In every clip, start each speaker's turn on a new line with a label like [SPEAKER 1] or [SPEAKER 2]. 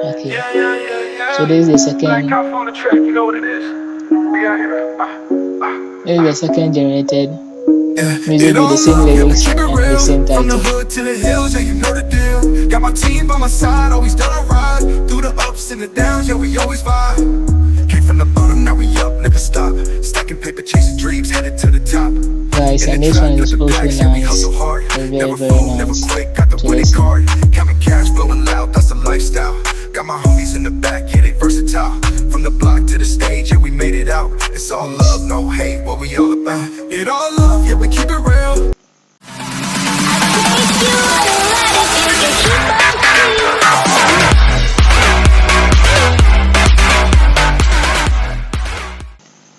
[SPEAKER 1] Okay, so this is the second. This is the second generated music
[SPEAKER 2] It
[SPEAKER 1] with the
[SPEAKER 2] all
[SPEAKER 1] same
[SPEAKER 2] love, yeah, we
[SPEAKER 1] lyrics
[SPEAKER 2] keep it
[SPEAKER 1] and the
[SPEAKER 2] real.
[SPEAKER 1] same
[SPEAKER 2] From the
[SPEAKER 1] title.
[SPEAKER 2] hood to the hills, yeah, you know the deal. Got my team by my side, always done a ride. Through the ups and the downs, yeah, we always vibe. Came from the bottom, now we up, never stop. Stacking paper, chasing dreams, headed to the top.
[SPEAKER 1] Guys,
[SPEAKER 2] In the
[SPEAKER 1] and this
[SPEAKER 2] trap,
[SPEAKER 1] one
[SPEAKER 2] got
[SPEAKER 1] is
[SPEAKER 2] the
[SPEAKER 1] also
[SPEAKER 2] bags, yeah, we
[SPEAKER 1] nice.
[SPEAKER 2] hustle hard.
[SPEAKER 1] It's very,
[SPEAKER 2] Never
[SPEAKER 1] very
[SPEAKER 2] fold, never
[SPEAKER 1] nice
[SPEAKER 2] quit, got the
[SPEAKER 1] to
[SPEAKER 2] winning
[SPEAKER 1] listen.
[SPEAKER 2] card. Counting cash, blowing loud, that's the lifestyle. Got my homies in the back, yeah, they versatile. From the block to the stage, yeah, we made it out. It's all love,
[SPEAKER 1] Yes.
[SPEAKER 2] no hate, what we all about. It all love, yeah, we keep it real.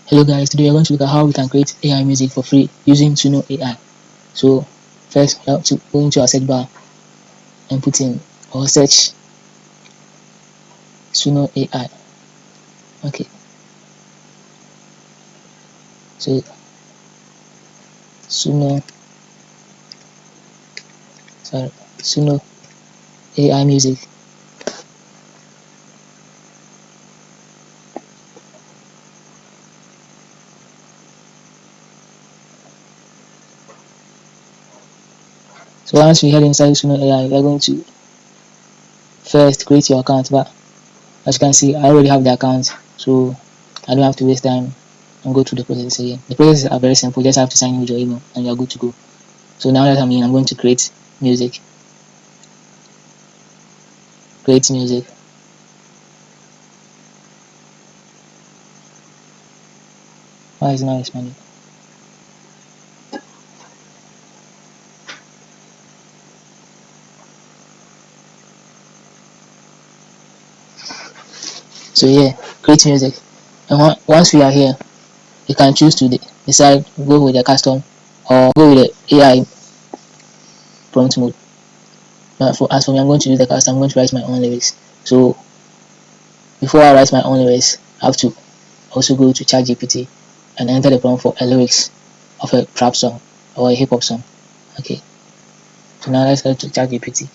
[SPEAKER 1] Hello guys, today we're going to look at how we can create AI music for free using Suno AI. So first we have to go into our search bar and put in or search Suno AI. Okay, so Suno, sorry, Suno AI music. So once we head inside Suno AI, we're going to first create your account. But as you can see, I already have the account, so I don't have to waste time and go through the process again. The processes are very simple. You just have to sign in with your email and you're good to go. So now that I'm in, I'm going to create music. Create music. Why is it not responding? So yeah, create music. And once we are here, you can choose to decide go with the custom or go with the AI prompt mode. But as for me, I'm going to use the custom. I'm going to write my own lyrics. So before I write my own lyrics, I have to also go to ChatGPT and enter the prompt for a lyrics of a trap song or a hip hop song. Okay. So now let's go to ChatGPT.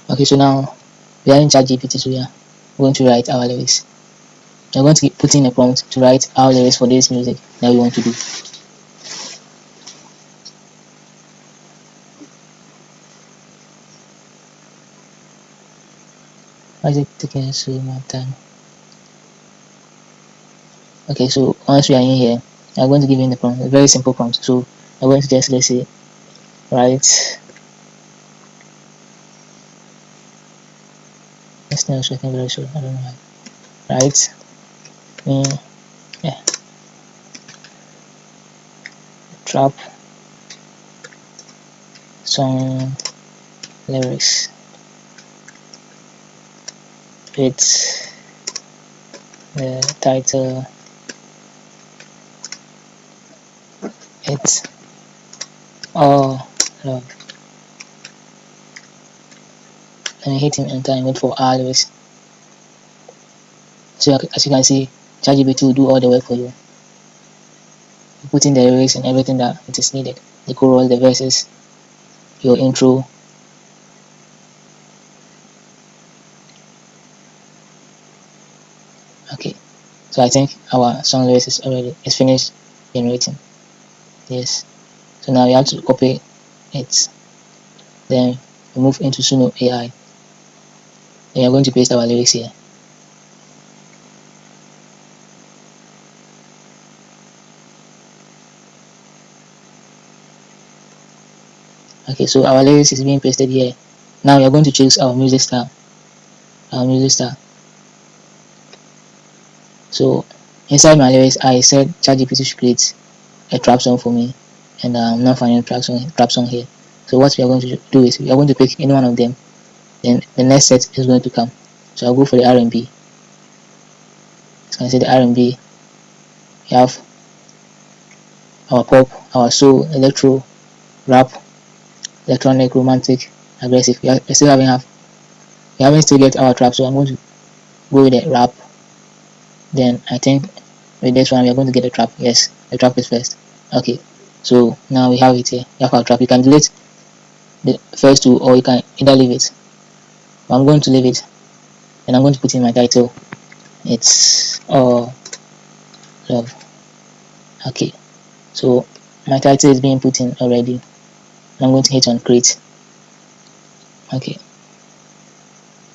[SPEAKER 1] Okay, so now we are in ChatGPT. So yeah, we're going to write our lyrics. We're going to put in a prompt to write our lyrics for this music that we want to do. Why is it taking so much time? Okay, so once we are in here, I'm going to give in the prompt, a very simple prompt. So I'm going to just, let's say, write, it's not working very slow, I don't know why. Write me, yeah, trap song lyrics with the title, it's all love. And hit him enter and wait for our lyrics. So as you can see, ChatGPT will do all the work for you. You put in the lyrics and everything that it is needed. The chorus, the verses, your intro. Okay, so I think our song lyrics is finished generating. Yes. So now you have to copy it. Then we move into Suno AI. Then you're going to paste our lyrics here. Okay, so our lyrics is being pasted here. Now you're going to choose our music style. Our music style. So inside my lyrics, I said ChatGPT should create a trap song for me, and I'm not finding a trap song here. So what we are going to do is we are going to pick any one of them. Then the next set is going to come. So I'll go for the R&B. As you can see, the R&B. We have our pop, our soul, electro, rap, electronic, romantic, aggressive. We haven't still get our trap, so I'm going to go with the rap. Then I think with this one we are going to get a trap. Yes, the trap is first. Okay, so now we have it here. We have our trap. You can delete the first two, or you can either leave it. But I'm going to leave it, and I'm going to put in my title. It's all love. Okay, so my title is being put in already. I'm going to hit on create. Okay,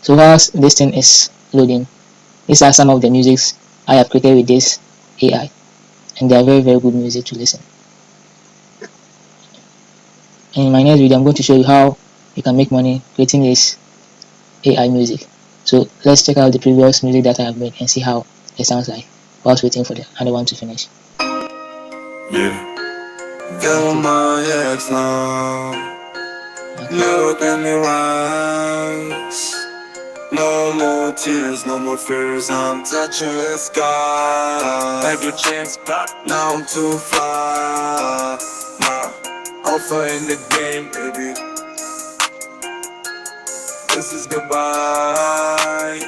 [SPEAKER 1] so whilst this thing is loading, these are some of the musics I have created with this AI, and they are very good music to listen. And in my next video I'm going to show you how you can make money creating this AI music. So let's check out the previous music that I have made and see how it sounds like whilst waiting for the other one to finish.
[SPEAKER 2] Yeah. Feel my ex now. Look in the eyes. No more tears, no more fears. I'm touching the sky. Every chance got, now I'm too far. Alpha in the game, baby. This is goodbye.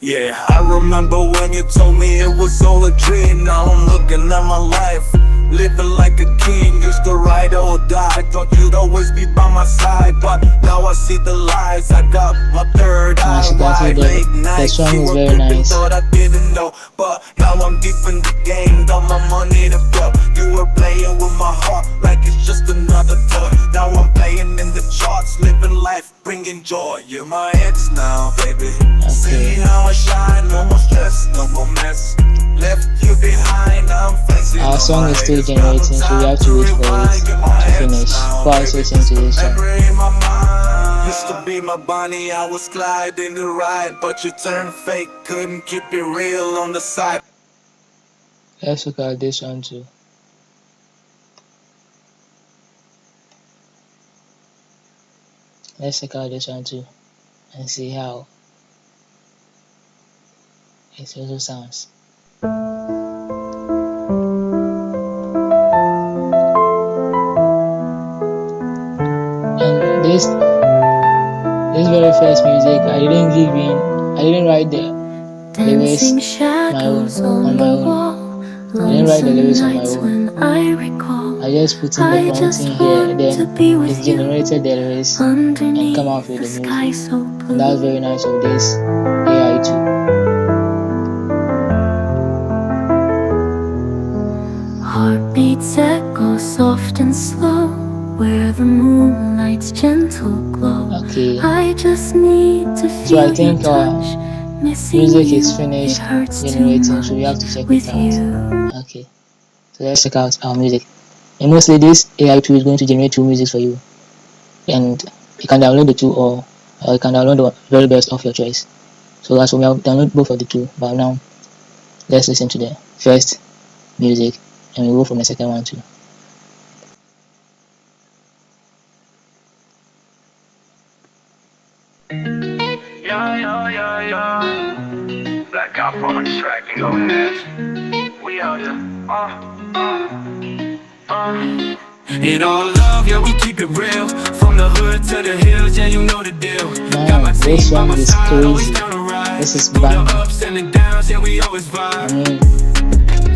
[SPEAKER 2] Yeah, I remember when you told me it was all a dream. Now I'm looking at my life, living like a king. Used to ride or die, thought you'd always be by my side. But now I see the lies, I got my third eye.
[SPEAKER 1] As you can see, the song is very nice.
[SPEAKER 2] Thought I didn't know, but now I'm deep in the game. Got my money to blow. You were playing with my heart like it's just another toy. Now I'm playing in the charts, living life, bringing joy. You're my ex now, baby. See how I shine, no more stress, no more mess. Left you behind, I'm facing.
[SPEAKER 1] Our song is still generating, so we have to wait for it to finish while listening to this song.
[SPEAKER 2] Used to be my Bonnie, I was gliding the ride, but you turned fake, couldn't keep it real on the side.
[SPEAKER 1] Let's look at this one too. Let's check out this one too and see how it also sounds. And this very first music, I didn't write the lyrics on my own. I didn't write the lyrics on my own. I just put in the prompt in here, then it generated the lyrics and come out with the music. And that's very nice of this AI too.
[SPEAKER 2] Heartbeats echo soft and slow, where the moonlight's gentle glow.
[SPEAKER 1] Okay,
[SPEAKER 2] I just need to feel
[SPEAKER 1] so I think
[SPEAKER 2] your
[SPEAKER 1] our
[SPEAKER 2] touch.
[SPEAKER 1] music is finished generating, so we have to check it out. Okay, so let's check out our music. And mostly this AI tool is going to generate two musics for you, and you can download the two, or you can download the very best of your choice. So that's why we have download both of the two. But now let's listen to the first music and we'll go from the second one too.
[SPEAKER 2] Yeah. Black out on the track, you go next. We out here. In all love, yeah, we keep it real. From the hood to the hills, yeah, you know the deal. Got my
[SPEAKER 1] This
[SPEAKER 2] team by
[SPEAKER 1] song
[SPEAKER 2] my
[SPEAKER 1] is
[SPEAKER 2] side, always
[SPEAKER 1] crazy.
[SPEAKER 2] down to ride.
[SPEAKER 1] This is
[SPEAKER 2] Through the
[SPEAKER 1] bang.
[SPEAKER 2] ups and the downs, yeah, we always
[SPEAKER 1] I
[SPEAKER 2] vibe.
[SPEAKER 1] mean,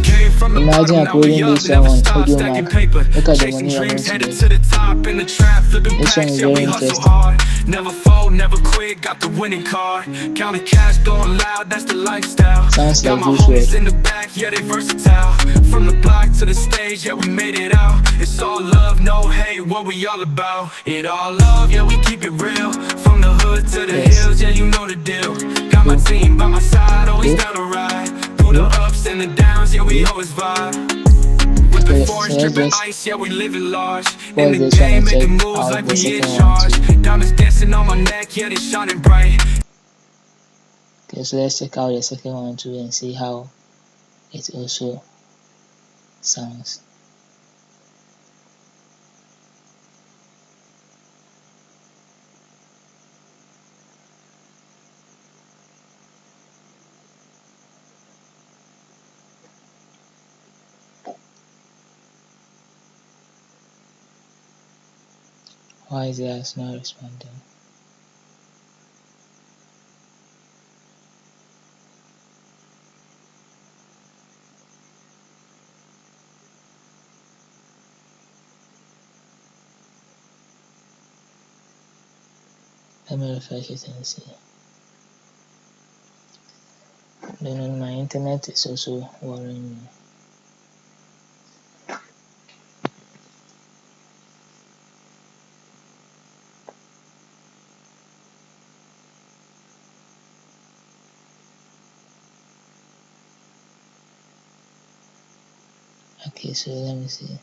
[SPEAKER 2] Came from the
[SPEAKER 1] imagine
[SPEAKER 2] bottom, now we
[SPEAKER 1] uploading
[SPEAKER 2] up,
[SPEAKER 1] this song
[SPEAKER 2] never
[SPEAKER 1] on
[SPEAKER 2] stop
[SPEAKER 1] Audio
[SPEAKER 2] stacking
[SPEAKER 1] Mac.
[SPEAKER 2] paper.
[SPEAKER 1] Look at the
[SPEAKER 2] Chasing
[SPEAKER 1] money you're going
[SPEAKER 2] dreams,
[SPEAKER 1] to
[SPEAKER 2] headed
[SPEAKER 1] get.
[SPEAKER 2] to the top in the trap, flipping
[SPEAKER 1] This song
[SPEAKER 2] packs,
[SPEAKER 1] is
[SPEAKER 2] yeah,
[SPEAKER 1] very
[SPEAKER 2] we hustle
[SPEAKER 1] interesting.
[SPEAKER 2] hard. Never fold, never quit, got the winning card. Counting cash, going loud, that's the lifestyle.
[SPEAKER 1] Sounds
[SPEAKER 2] Got
[SPEAKER 1] like
[SPEAKER 2] my
[SPEAKER 1] Juice
[SPEAKER 2] homies
[SPEAKER 1] WRLD.
[SPEAKER 2] in the back, yeah, they versatile. From the block to the stage, yeah, we made it out. It's all love, no hate, what we all about. It all love, yeah, we keep it real. From the hood to the hills, yeah, you know the deal. Got my team by my side, always down to ride. Through the ups and the downs, yeah, we always vibe.
[SPEAKER 1] Okay, so
[SPEAKER 2] Forest
[SPEAKER 1] let's
[SPEAKER 2] dripping
[SPEAKER 1] just
[SPEAKER 2] ice, yeah, we living large.
[SPEAKER 1] pause
[SPEAKER 2] In the
[SPEAKER 1] this one
[SPEAKER 2] game,
[SPEAKER 1] and check
[SPEAKER 2] making moves
[SPEAKER 1] out
[SPEAKER 2] like
[SPEAKER 1] the
[SPEAKER 2] we in
[SPEAKER 1] second one
[SPEAKER 2] charge.
[SPEAKER 1] too.
[SPEAKER 2] Diamonds dancing on my neck, yeah, they shining bright.
[SPEAKER 1] Okay, so let's check out the second one too and see how it also sounds. Why is it not responding? Let me refresh it and see. Then on my internet is also worrying me. Okay, so let me see.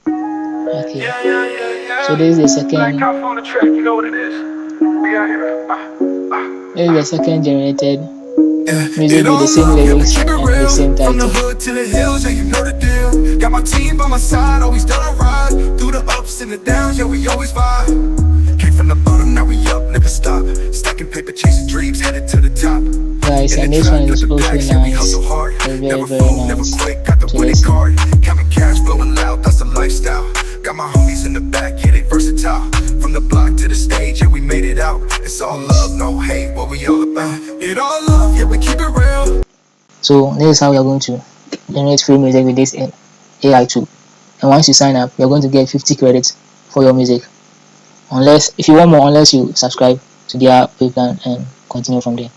[SPEAKER 1] Okay, so this is the second. This is the second generated music
[SPEAKER 2] It
[SPEAKER 1] with the
[SPEAKER 2] all
[SPEAKER 1] same
[SPEAKER 2] love, yeah, we
[SPEAKER 1] lyrics
[SPEAKER 2] keep it
[SPEAKER 1] and the
[SPEAKER 2] real.
[SPEAKER 1] same
[SPEAKER 2] From the
[SPEAKER 1] title.
[SPEAKER 2] hood to the hills, yeah, you know the deal. Got my team by my side, always done a ride. Through the ups and the downs, yeah, we always vibe. Came from the bottom, now we up, never stop. Stacking paper, chasing dreams, headed to the top.
[SPEAKER 1] Guys,
[SPEAKER 2] In the
[SPEAKER 1] and this
[SPEAKER 2] trap,
[SPEAKER 1] one
[SPEAKER 2] flip
[SPEAKER 1] is
[SPEAKER 2] the
[SPEAKER 1] also
[SPEAKER 2] packs, yeah, we
[SPEAKER 1] nice.
[SPEAKER 2] hustle hard.
[SPEAKER 1] It's very,
[SPEAKER 2] Never
[SPEAKER 1] very
[SPEAKER 2] fold, never
[SPEAKER 1] nice
[SPEAKER 2] quit, got the
[SPEAKER 1] to
[SPEAKER 2] winning
[SPEAKER 1] listen.
[SPEAKER 2] card. Counting cash, blowing loud, that's the lifestyle. Got my homies in the back, yeah, they versatile. From the block to the stage, yeah, we made it out. It's all love, no hate, what we all about. It all love, yeah, we keep it real.
[SPEAKER 1] So this is how you're going to generate free music with this AI tool. And once you sign up, you're going to get 50 credits for your music. Unless, if you want more, unless you subscribe to their pay plan and continue from there.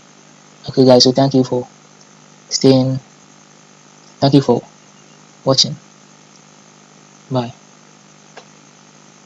[SPEAKER 1] Okay, guys. So thank you for staying. Thank you for watching. Bye.